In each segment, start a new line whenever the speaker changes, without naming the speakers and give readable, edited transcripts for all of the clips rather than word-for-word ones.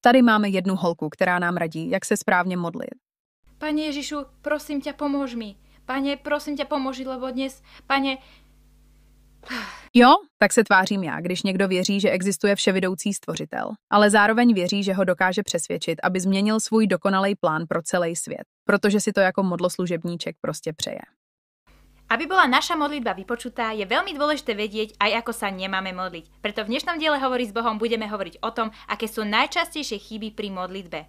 Tady máme jednu holku, která nám radí, jak se správně modlit.
Pane Ježišu, prosím ťa, pomôž mi. Pane, prosím ťa, pomôži, lebo dnes, Pane...
Jo, tak se tvářím já, když někdo věří, že existuje vševidoucí stvořitel, ale zároveň věří, že ho dokáže přesvědčit, aby změnil svůj dokonalý plán pro celý svět, protože si to jako modloslužebníček prostě přeje.
Aby bola naša modlitba vypočutá, je veľmi dôležité vedieť aj ako sa nemáme modliť. Preto v dnešnom diele Hovorí s Bohom budeme hovoriť o tom, aké sú najčastejšie chyby pri modlitbe.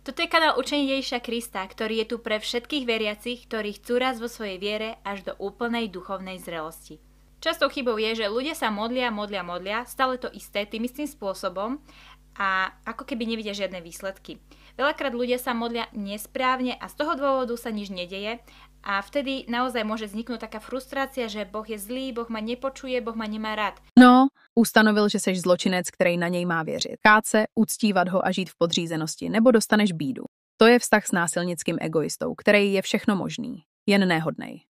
Toto je kanál Učenie Ježiša Krista, ktorý je tu pre všetkých veriacich, ktorí chcú rásť vo svojej viere až do úplnej duchovnej zrelosti. Častou chybou je, že ľudia sa modlia, stále to isté, tým istým spôsobom a ako keby nevidia žiadne výsledky. Veľakrát ľudia sa modlia nesprávne a z toho dôvodu sa nič nedeje a vtedy naozaj môže vzniknúť taká frustrácia, že Boh je zlý, Boh ma nepočuje, Boh ma nemá rád.
No, ustanovil, že seš zločinec, který na něj má věřit. Kát se, uctívat ho a žít v podřízenosti, nebo dostaneš bídu. To je vztah s násilnickým egoistou, který je všechno možný, jen nehodnej.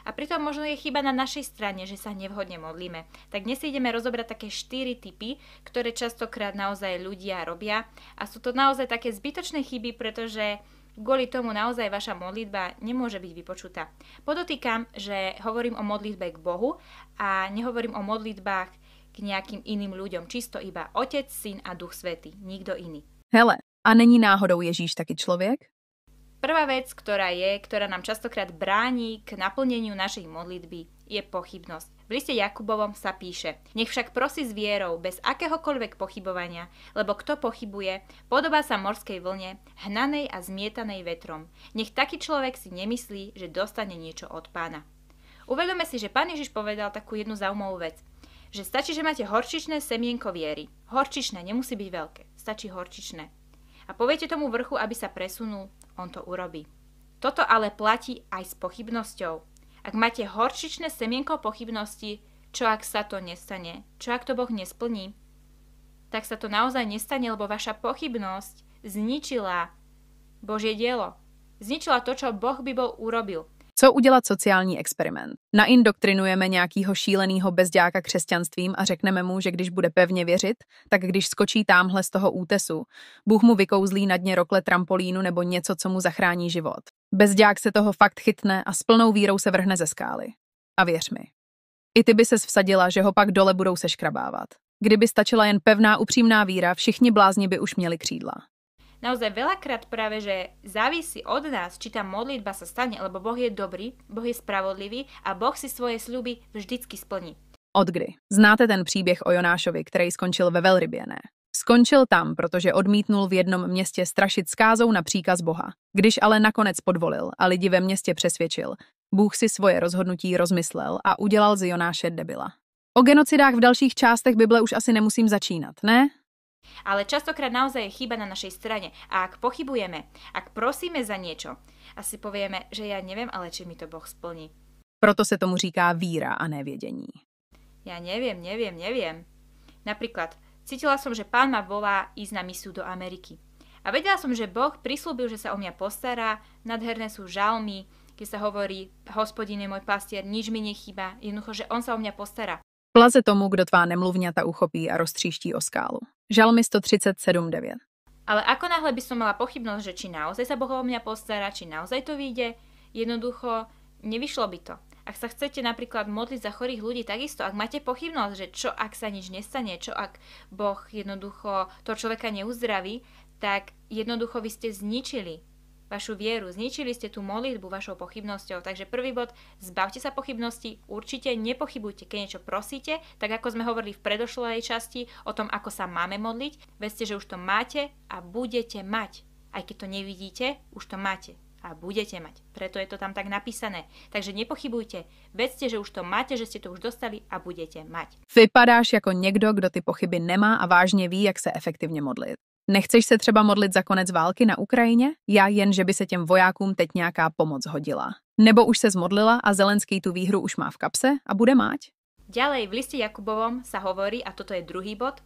A pritom možno je chyba na našej strane, že sa nevhodne modlíme. Tak dnes ideme rozobrať také 4 typy, ktoré častokrát naozaj ľudia robia. A sú to naozaj také zbytočné chyby, pretože kvôli tomu naozaj vaša modlitba nemôže byť vypočutá. Podotýkam, že hovorím o modlitbe k Bohu a nehovorím o modlitbách k nejakým iným ľuďom. Čisto iba Otec, Syn a Duch Svätý. Nikto iný.
Hele, a není náhodou Ježíš taky člověk?
Prvá vec, ktorá nám častokrát bráni k naplneniu našej modlitby, je pochybnosť. V liste Jakubovom sa píše: Nech však prosí s vierou, bez akéhokoľvek pochybovania, lebo kto pochybuje, podobá sa morskej vlne, hnanej a zmietanej vetrom. Nech taký človek si nemyslí, že dostane niečo od Pána. Uvedome si, že Pán Ježiš povedal takú jednu zaujímavú vec, že stačí, že máte horčičné semienko viery. Horčičné, nemusí byť veľké, stačí horčičné. A poviete tomu vrchu, aby sa presunul, on to urobí. Toto ale platí aj s pochybnosťou. Ak máte horčičné semienko pochybnosti, čo ak sa to nestane? Čo ak to Boh nesplní? Tak sa to naozaj nestane, lebo vaša pochybnosť zničila Božie dielo. Zničila to, čo Boh by bol urobil.
Co udělat sociální experiment? Naindoktrinujeme nějakýho šílenýho bezďáka křesťanstvím a řekneme mu, že když bude pevně věřit, tak když skočí támhle z toho útesu, Bůh mu vykouzlí na dně rokle trampolínu nebo něco, co mu zachrání život. Bezďák se toho fakt chytne a s plnou vírou se vrhne ze skály. A věř mi. I ty by ses vsadila, že ho pak dole budou seškrabávat. Kdyby stačila jen pevná upřímná víra, všichni blázni by už měli křídla.
Naozaj veľakrát práve, že závisí od nás, či tá modlitba sa stane, lebo Boh je dobrý, Boh je spravodlivý a Boh si svoje sľuby vždycky splní.
Od kdy? Znáte ten příběh o Jonášovi, který skončil ve velrybě, ne? Skončil tam, protože odmítnul v jednom městě strašit zkázou na příkaz Boha. Když ale nakonec podvolil a lidi ve městě přesvědčil, Bůh si svoje rozhodnutí rozmyslel a udělal z Jonáše debila. O genocidách v dalších částech Bible už asi nemusím začínat, ne?
Ale častokrát naozaj je chyba na našej strane. A ak pochybujeme, ak prosíme za niečo, asi povieme, že ja neviem, ale či mi to Boh splní.
Proto se tomu říká víra a nevědění.
Ja neviem. Napríklad, cítila som, že Pán ma volá ísť na misiu do Ameriky. A vedela som, že Boh prislúbil, že sa o mňa postará, nádherné sú žalmy, keď sa hovorí: Hospodin je môj pastier, nič mi nechýba, jednoducho, že on sa o mňa postará.
Plaze tomu, kdo tvá nemluvňata uchopí a roztříští o skálu. Žalmy 137:9.
Ale ako náhle by som mala pochybnosť, že či naozaj sa Boh o mňa postará, či naozaj to vyjde, jednoducho nevyšlo by to. Ak sa chcete napríklad modliť za chorých ľudí, takisto, ak máte pochybnosť, že čo ak sa nič nestane, čo ak Boh jednoducho toho človeka neuzdraví, tak jednoducho vy ste zničili vašu vieru, zničili ste tú modlitbu vašou pochybnosťou. Takže prvý bod, zbavte sa pochybnosti, určite nepochybujte, keď niečo prosíte, tak ako sme hovorili v predošlej časti o tom, ako sa máme modliť, vedzte, že už to máte a budete mať. Aj keď to nevidíte, už to máte a budete mať. Preto je to tam tak napísané. Takže nepochybujte, vedzte, že už to máte, že ste to už dostali a budete mať.
Vypadáš jako někdo, kdo ty pochyby nemá a vážně ví, jak se efektivně modlit. Nechceš se třeba modlit za konec války na Ukrajině? Já jen, že by se těm vojákům teď nějaká pomoc hodila. Nebo už se zmodlila a Zelenský tu výhru už má v kapse a bude mať?
Ďalej v liste Jakubovom sa hovorí, a toto je druhý bod,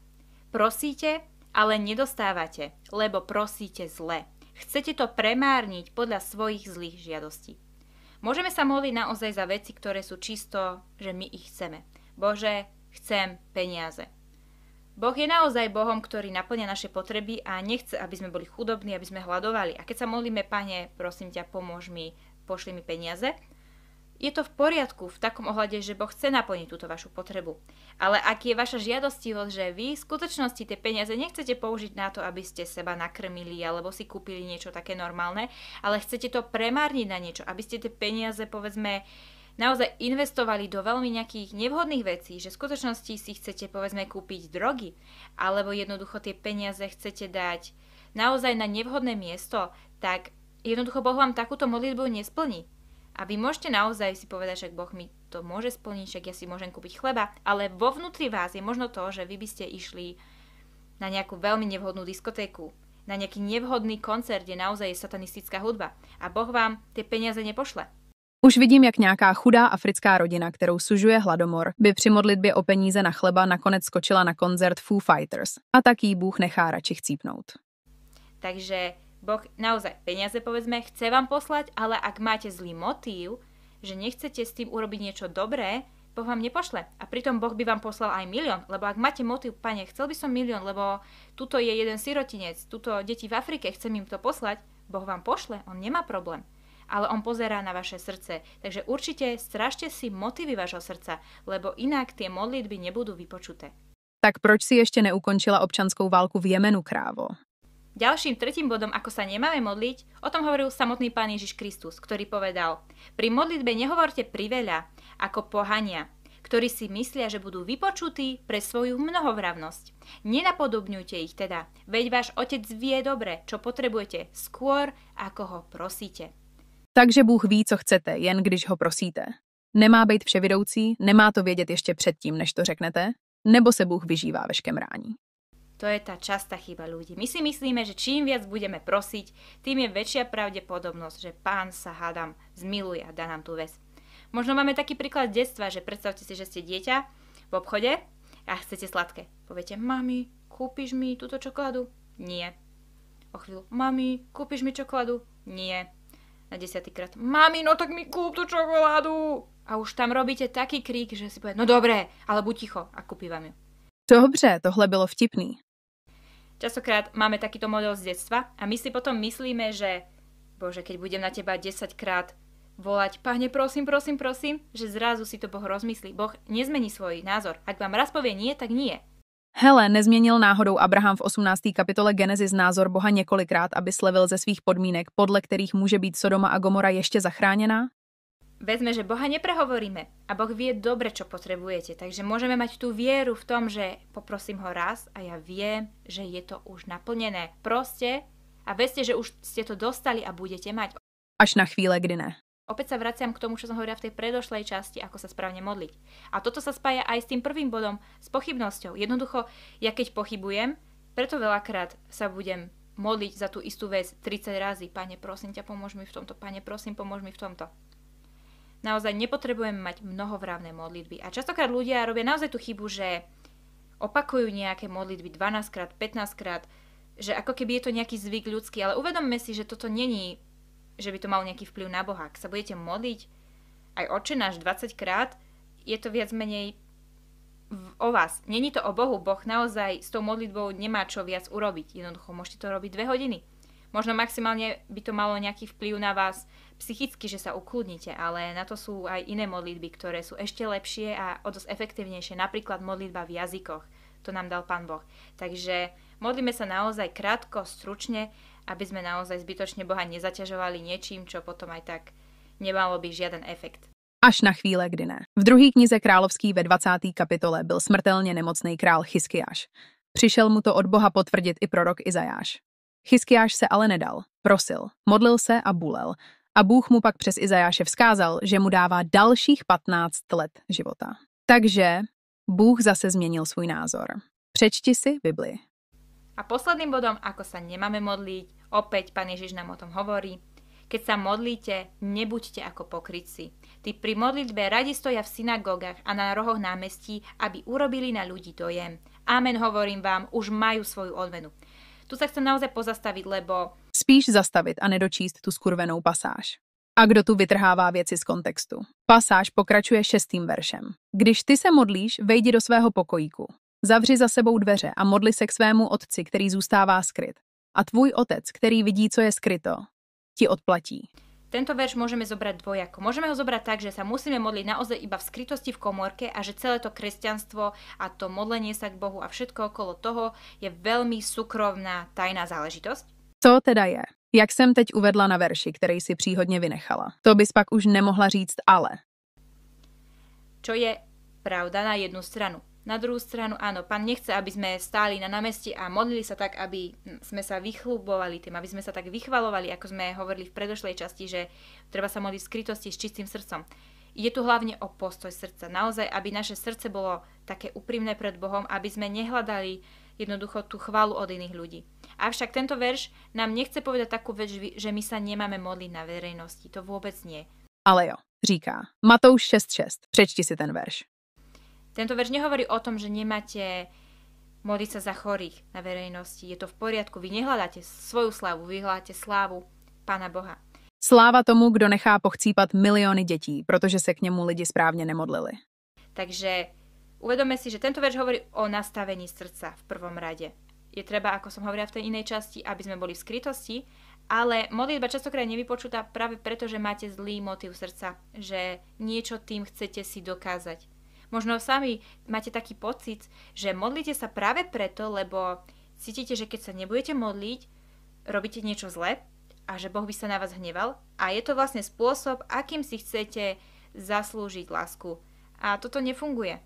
prosíte, ale nedostávate, lebo prosíte zle. Chcete to premárniť podľa svojich zlých žiadostí. Môžeme sa modliť naozaj za veci, ktoré sú čisto, že my ich chceme. Bože, chcem peniaze. Boh je naozaj Bohom, ktorý naplňa naše potreby a nechce, aby sme boli chudobní, aby sme hladovali. A keď sa modlíme, Pane, prosím ťa, pomôž mi, pošli mi peniaze, je to v poriadku v takom ohľade, že Boh chce naplniť túto vašu potrebu. Ale ak je vaša žiadostivosť, že vy v skutočnosti tie peniaze nechcete použiť na to, aby ste seba nakrmili alebo si kúpili niečo také normálne, ale chcete to premárniť na niečo, aby ste tie peniaze, povedzme, naozaj investovali do veľmi nejakých nevhodných vecí, že v skutočnosti si chcete, povedzme, kúpiť drogy, alebo jednoducho tie peniaze chcete dať naozaj na nevhodné miesto, tak jednoducho Boh vám takúto modlitbu nesplní. A vy môžete naozaj si povedať, že Boh mi to môže splniť, však ja si môžem kúpiť chleba, ale vo vnútri vás je možno to, že vy by ste išli na nejakú veľmi nevhodnú diskotéku, na nejaký nevhodný koncert, kde naozaj je satanistická hudba a Boh vám tie peniaze nepošle.
Už vidím, jak nějaká chudá africká rodina, kterou sužuje hladomor, by při modlitbě o peníze na chleba nakonec skočila na koncert Foo Fighters a tak jí Bůh nechá radši chcípnout.
Takže Boh naozaj peniaze, povedzme, chce vám poslať, ale ak máte zlý motív, že nechcete s tým urobiť niečo dobré, Boh vám nepošle. A pritom Boh by vám poslal aj 1 000 000, lebo ak máte motív, Pane, chcel by som 1 000 000, lebo tuto je jeden sirotinec, tuto deti v Afrike, chcem im to poslať, Boh vám pošle, on nemá problém. Ale on pozerá na vaše srdce. Takže určite strážte si motívy vašho srdca, lebo inak tie modlitby nebudú vypočuté.
Tak proč si ještě neukončila občanskou válku v Jemenu, krávo?
Ďalším tretím bodom, ako sa nemáme modliť, o tom hovoril samotný Pán Ježiš Kristus, ktorý povedal: pri modlitbe nehovorte priveľa, ako pohania, ktorí si myslia, že budú vypočutí pre svoju mnohovravnosť. Nenapodobňujte ich teda, veď váš Otec vie dobre, čo potrebujete, skôr ako ho prosíte.
Takže Bůh ví, co chcete, jen když ho prosíte. Nemá být vševidoucí, nemá to vědět ještě předtím, než to řeknete, nebo se Bůh vyžívá ve škemrání.
To je tá častá chyba ľudí. My si myslíme, že čím viac budeme prosiť, tým je väčšia pravdepodobnosť, že Pán sa, hádam, zmiluje a dá nám tú vec. Možno máme taký príklad z detstva, že predstavte si, že ste dieťa v obchode a chcete sladké. Poviete: mami, kúpiš mi túto čokoládu? Nie. O chvíľu: mami, kúpiš mi čokoládu? Nie. Na 10. krát: mami, no tak mi kúp tú čokoládu. A už tam robíte taký krík, že si povie: no dobré, ale buď ticho a kúpi vám ju.
Dobře, tohle bylo vtipný.
Častokrát máme takýto model z detstva a my si potom myslíme, že Bože, keď budem na teba 10 krát volať: Pane, prosím, prosím, prosím, že zrazu si to Boh rozmyslí. Boh nezmení svoj názor. Ak vám raz povie nie, tak nie.
Hele, nezměnil náhodou Abraham v 18. kapitole Genesis názor Boha několikrát, aby slevil ze svých podmínek, podle kterých může být Sodoma a Gomora ještě zachráněná?
Vezme, že Boha neprehovoríme a Boh vie dobre, čo potrebujete. Takže môžeme mať tú vieru v tom, že poprosím ho raz a ja viem, že je to už naplnené. Proste a vedzte, že už ste to dostali a budete mať.
Až na chvíle, kdy ne.
Opäť sa vraciam k tomu, čo som hovorila v tej predošlej časti, ako sa správne modliť. A toto sa spája aj s tým prvým bodom, s pochybnosťou. Jednoducho, ja keď pochybujem, preto veľakrát sa budem modliť za tú istú vec 30 razy. Pane, prosím ťa, pomôž mi v tomto. Pane, prosím, pomôž mi v tomto. Naozaj nepotrebujeme mať mnohovravné modlitby. A častokrát ľudia robia naozaj tú chybu, že opakujú nejaké modlitby 12 krát, 15 krát, že ako keby je to nejaký zvyk ľudský, ale uvedomme si, že toto není, že by to malo nejaký vplyv na Boha. Ak sa budete modliť aj Otčenáš 20 krát, je to viac menej o vás. Není to o Bohu. Boh naozaj s tou modlitbou nemá čo viac urobiť. Jednoducho môžete to robiť 2 hodiny. Možno maximálne by to malo nejaký vplyv na vás psychicky, že sa ukludnite, ale na to sú aj iné modlitby, ktoré sú ešte lepšie a o dosť efektívnejšie. Napríklad modlitba v jazykoch. To nám dal Pán Boh. Takže modlíme sa naozaj krátko, stručne, aby sme naozaj zbytočne Boha nezaťažovali niečím, čo potom aj tak nemalo by žiaden efekt.
Až na chvíle, kdy ne. V druhé knize Královský ve 20. kapitole byl smrtelně nemocný král Chiskiáš. Přišel mu to od Boha potvrdit i prorok Izajáš. Chiskiáš se ale nedal, prosil, modlil se a bulel. A Bůh mu pak přes Izajáše vzkázal, že mu dává dalších 15 let života. Takže Bůh zase změnil svůj názor. Přečti si Biblii.
A posledným bodom, ako sa nemáme modliť, opäť Pán Ježiš nám o tom hovorí. Keď sa modlíte, nebuďte ako pokrytci. Tí pri modlitbe radi stoja v synagógach a na rohoch námestí, aby urobili na ľudí dojem. Amen, hovorím vám, už majú svoju odmenu. Tu sa chcem naozaj pozastaviť, lebo...
Spíš zastavit a nedočíst tu skurvenou pasáž. A kdo tu vytrhává věci z kontextu? Pasáž pokračuje 6. veršem. Když ty se modlíš, vejdi do svého pokojíku. Zavři za sebou dveře a modli se k svému otci, který zůstává skryt. A tvůj otec, který vidí, co je skryto, ti odplatí.
Tento verš môžeme zobrať dvojako. Môžeme ho zobrať tak, že sa musíme modliť naozaj iba v skrytosti v komórke a že celé to kresťanstvo a to modlenie sa k Bohu a všetko okolo toho je veľmi súkromná, tajná záležitosť.
Co teda je? Jak jsem teď uvedla na verši, který si příhodně vynechala. To bys pak už nemohla říct ale.
Čo je pravda na jednu stranu. Na druhú stranu, áno, Pán nechce, aby sme stáli na námestí a modlili sa tak, aby sme sa vychlubovali tým, aby sme sa tak vychvalovali, ako sme hovorili v predošlej časti, že treba sa modliť v skrytosti s čistým srdcom. Ide tu hlavne o postoj srdca. Naozaj, aby naše srdce bolo také úprimné pred Bohom, aby sme nehľadali jednoducho tú chválu od iných ľudí. Avšak tento verš nám nechce povedať takú vec, že my sa nemáme modliť na verejnosti. To vôbec nie.
Ale jo, říká. Matouš 6.6. Přečti si ten verš.
Tento verš nehovorí o tom, že nemáte modliť sa za chorých na verejnosti. Je to v poriadku. Vy nehľadáte svoju slávu, vy hľadáte slávu Pána Boha.
Sláva tomu, kdo nechá pochcípat miliony dětí, protože se k němu lidi správně nemodlili.
Takže uvedome si, že tento verš hovorí o nastavení srdca v prvom rade. Je treba, ako som hovorila v tej inej časti, aby sme boli v skrytosti, ale modlitba častokrát nevypočutá práve preto, že máte zlý motív srdca, že niečo tým chcete si dokázať. Možno sami máte taký pocit, že modlíte sa práve preto, lebo cítite, že keď sa nebudete modliť, robíte niečo zlé a že Boh by sa na vás hneval. A je to vlastne spôsob, akým si chcete zaslúžiť lásku. A toto nefunguje.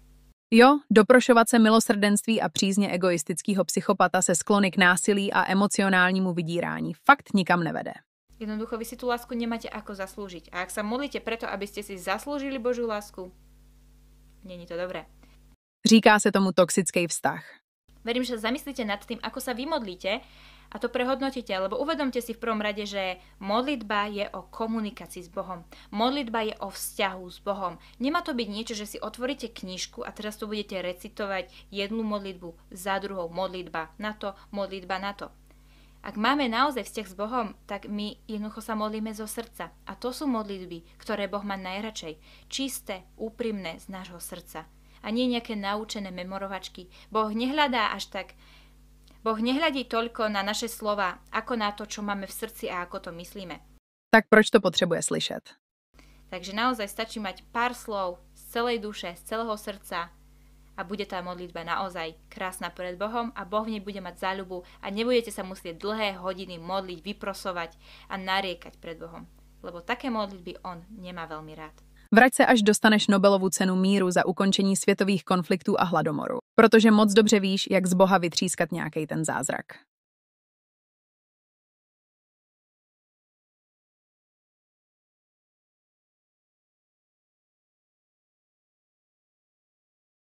Jo, doprošovat se milosrdenství a přízně egoistického psychopata se sklony k násilí a emocionálnímu vydírání fakt nikam nevede.
Jednoducho, vy si tú lásku nemáte ako zaslúžiť. A ak sa modlíte preto, aby ste si zaslúžili Božiu lásku, není to dobré.
Říká se tomu toxický vztah.
Verím, že zamyslíte nad tým, ako sa vymodlíte a to prehodnotíte, lebo uvedomte si v prvom rade, že modlitba je o komunikácii s Bohom. Modlitba je o vzťahu s Bohom. Nemá to byť niečo, že si otvoríte knižku a teraz tu budete recitovať jednu modlitbu za druhou. Modlitba na to, modlitba na to. Ak máme naozaj vzťah s Bohom, tak my jednoducho sa modlíme zo srdca. A to sú modlitby, ktoré Boh má najradšej. Čisté, úprimné z nášho srdca. A nie nejaké naučené memorovačky. Boh nehľadí toľko na naše slova, ako na to, čo máme v srdci a ako to myslíme.
Tak proč to potřebuje slyšet?
Takže naozaj stačí mať pár slov z celej duše, z celého srdca a bude tá modlitba naozaj krásna pred Bohom a Boh v nej bude mať záľubu a nebudete sa musieť dlhé hodiny modliť, vyprosovať a nariekať pred Bohom. Lebo také modlitby on nemá veľmi rád.
Vrať se, až dostaneš Nobelovu cenu míru za ukončení světových konfliktů a hladomoru, protože moc dobře víš, jak z Boha vytřískat nějaký ten zázrak.